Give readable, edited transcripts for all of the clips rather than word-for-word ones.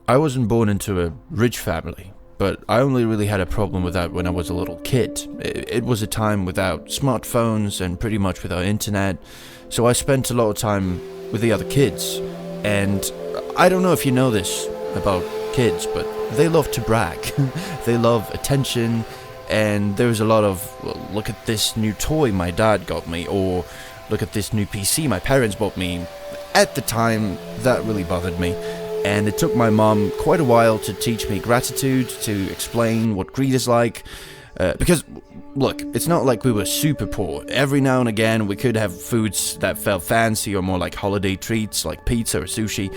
I wasn't born into a rich family, but I only really had a problem with that when I was a little kid. It was a time without smartphones and pretty much without internet, so I spent a lot of time with the other kids. And I don't know if you know this about kids, but they love to brag. They love attention, and there's a lot of, well, look at this new toy my dad got me, or look at this new PC my parents bought me. At the time, that really bothered me. And it took my mom quite a while to teach me gratitude, to explain what greed is like. Because, look, it's not like we were super poor. Every now and again, we could have foods that felt fancy or more like holiday treats, like pizza or sushi.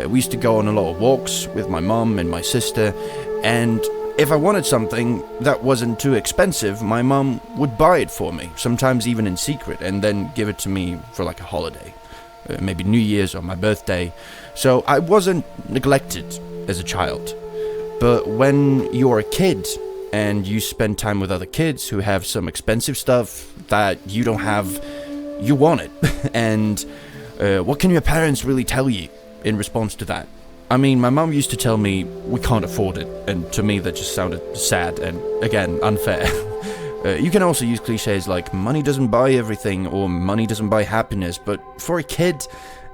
We used to go on a lot of walks with my mom and my sister. And if I wanted something that wasn't too expensive, my mom would buy it for me, sometimes even in secret, and then give it to me for like a holiday. Maybe New Year's or my birthday. So I wasn't neglected as a child. But when you're a kid and you spend time with other kids who have some expensive stuff that you don't have, you want it. And what can your parents really tell you in response to that? I mean, my mom used to tell me we can't afford it, and to me that just sounded sad and, again, unfair. You can also use cliches like money doesn't buy everything or money doesn't buy happiness, but for a kid,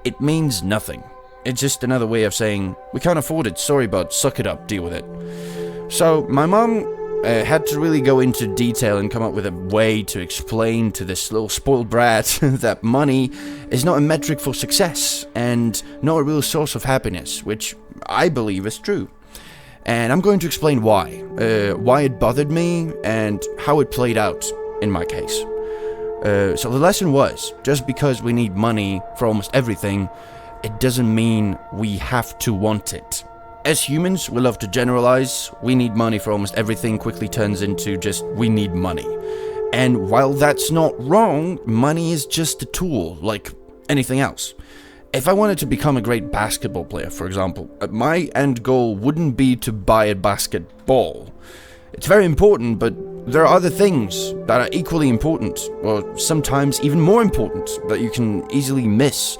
it means nothing. It's just another way of saying, we can't afford it, sorry bud, suck it up, deal with it. So my mom had to really go into detail and come up with a way to explain to this little spoiled brat that money is not a metric for success and not a real source of happiness, which I believe is true. And I'm going to explain why it bothered me, and how it played out in my case. So the lesson was, just because we need money for almost everything, it doesn't mean we have to want it. As humans, we love to generalize. We need money for almost everything quickly turns into just, we need money. And while that's not wrong, money is just a tool, like anything else. If I wanted to become a great basketball player, for example, my end goal wouldn't be to buy a basketball. It's very important, but there are other things that are equally important, or sometimes even more important, that you can easily miss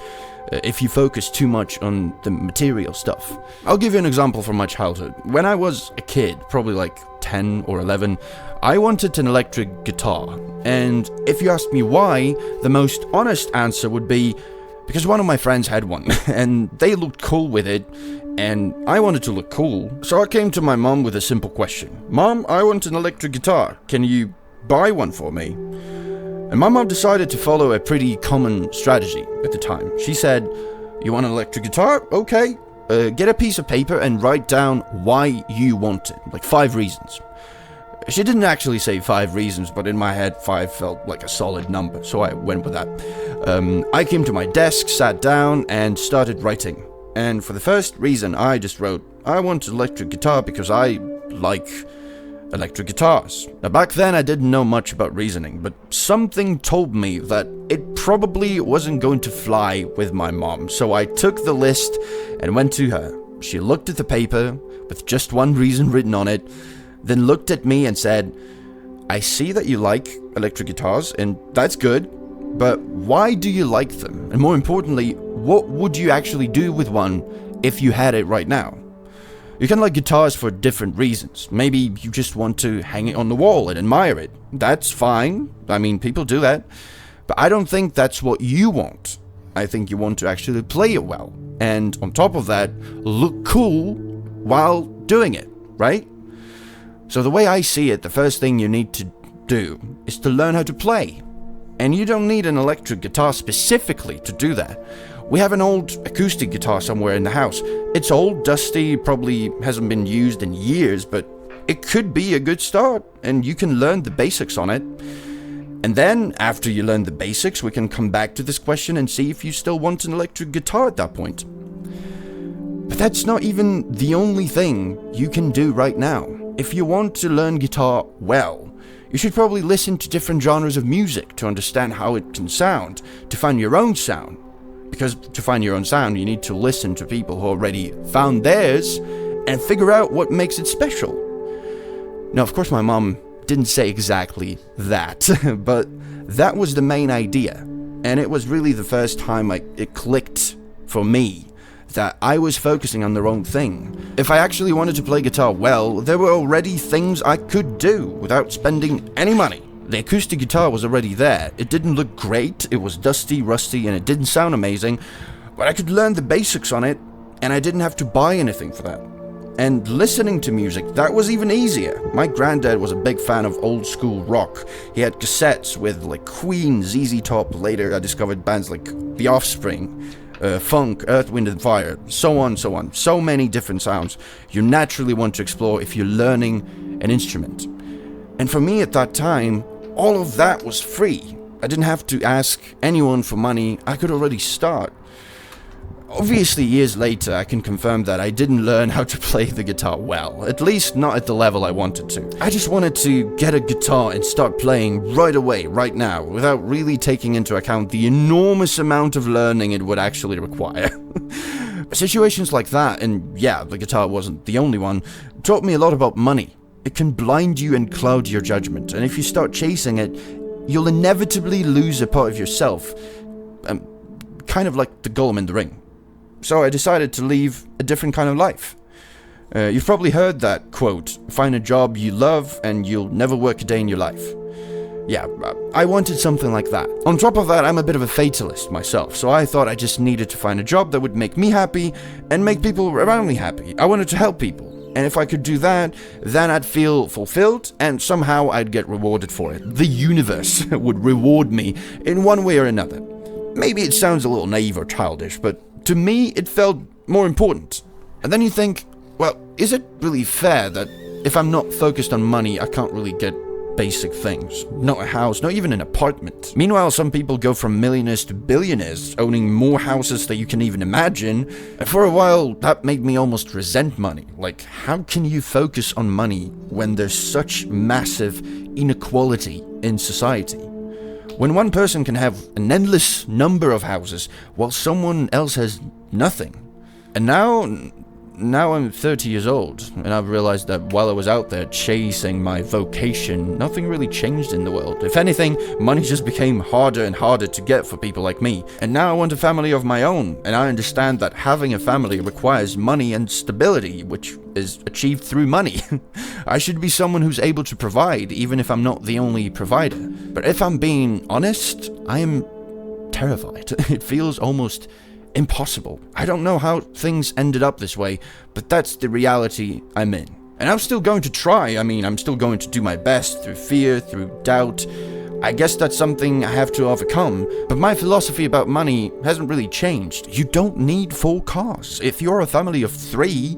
if you focus too much on the material stuff. I'll give you an example from my childhood. When I was a kid, probably like 10 or 11, I wanted an electric guitar. And if you asked me why, the most honest answer would be, because one of my friends had one, and they looked cool with it, and I wanted to look cool. So I came to my mom with a simple question. Mom, I want an electric guitar. Can you buy one for me? And my mom decided to follow a pretty common strategy at the time. She said, you want an electric guitar? Okay. Get a piece of paper and write down why you want it, like 5 reasons. She didn't actually say 5 reasons, but in my head 5 felt like a solid number, so I went with that. I came to my desk, sat down, and started writing. And for the first reason, I just wrote, I want an electric guitar because I like electric guitars. Now back then I didn't know much about reasoning, but something told me that it probably wasn't going to fly with my mom, so I took the list and went to her. She looked at the paper with just one reason written on it, then looked at me and said, I see that you like electric guitars, and that's good, but why do you like them? And more importantly, what would you actually do with one if you had it right now? You can like guitars for different reasons. Maybe you just want to hang it on the wall and admire it. That's fine. I mean, people do that. But I don't think that's what you want. I think you want to actually play it well. And on top of that, look cool while doing it, right? So the way I see it, the first thing you need to do is to learn how to play. And you don't need an electric guitar specifically to do that. We have an old acoustic guitar somewhere in the house. It's old, dusty, probably hasn't been used in years, but it could be a good start, and you can learn the basics on it. And then, after you learn the basics, we can come back to this question and see if you still want an electric guitar at that point. But that's not even the only thing you can do right now. If you want to learn guitar well, you should probably listen to different genres of music to understand how it can sound, to find your own sound. Because to find your own sound, you need to listen to people who already found theirs and figure out what makes it special. Now, of course, my mom didn't say exactly that, but that was the main idea. And it was really the first time it clicked for me that I was focusing on the wrong thing. If I actually wanted to play guitar well, there were already things I could do without spending any money. The acoustic guitar was already there. It didn't look great, it was dusty, rusty, and it didn't sound amazing, but I could learn the basics on it, and I didn't have to buy anything for that. And listening to music, that was even easier. My granddad was a big fan of old school rock. He had cassettes with like Queen, ZZ Top. Later I discovered bands like The Offspring, funk, Earth, Wind & Fire, so on, so on. So many different sounds you naturally want to explore if you're learning an instrument. And for me at that time, all of that was free. I didn't have to ask anyone for money. I could already start. Obviously, years later, I can confirm that I didn't learn how to play the guitar well, at least not at the level I wanted to. I just wanted to get a guitar and start playing right away, right now, without really taking into account the enormous amount of learning it would actually require. Situations like that, and yeah, the guitar wasn't the only one, taught me a lot about money. It can blind you and cloud your judgment, and if you start chasing it, you'll inevitably lose a part of yourself. Kind of like the golem in the ring. So I decided to live a different kind of life. You've probably heard that quote, find a job you love and you'll never work a day in your life. Yeah, I wanted something like that. On top of that, I'm a bit of a fatalist myself, so I thought I just needed to find a job that would make me happy and make people around me happy. I wanted to help people, and if I could do that, then I'd feel fulfilled and somehow I'd get rewarded for it. The universe would reward me in one way or another. Maybe it sounds a little naive or childish, but to me, it felt more important. And then you think, well, is it really fair that if I'm not focused on money, I can't really get basic things? Not a house, not even an apartment. Meanwhile, some people go from millionaires to billionaires, owning more houses than you can even imagine. And for a while, that made me almost resent money. Like, how can you focus on money when there's such massive inequality in society? When one person can have an endless number of houses while someone else has nothing. And now I'm 30 years old, and I've realized that while I was out there chasing my vocation, nothing really changed in the world. If anything, money just became harder and harder to get for people like me. And now I want a family of my own, and I understand that having a family requires money and stability, which is achieved through money. I should be someone who's able to provide, even if I'm not the only provider. But if I'm being honest, I am terrified. It feels almost impossible. I don't know how things ended up this way, but that's the reality I'm in. And I'm still going to try. I'm still going to do my best through fear, through doubt. I guess that's something I have to overcome. But my philosophy about money hasn't really changed. You don't need 4 cars. If you're a family of 3,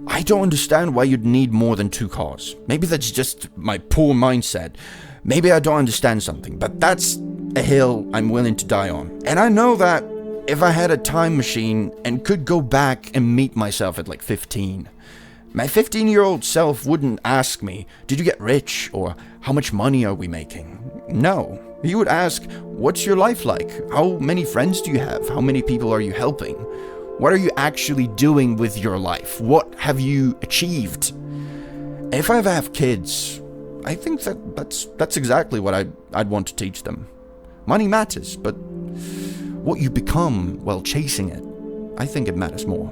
I don't understand why you'd need more than 2 cars. Maybe that's just my poor mindset. Maybe I don't understand something, but that's a hill I'm willing to die on. And I know that if I had a time machine and could go back and meet myself at like 15, my 15-year-old self wouldn't ask me, did you get rich? Or how much money are we making? No. He would ask, what's your life like? How many friends do you have? How many people are you helping? What are you actually doing with your life? What have you achieved? If I ever have kids, I think that's exactly what I'd want to teach them. Money matters, but what you become while chasing it, I think it matters more.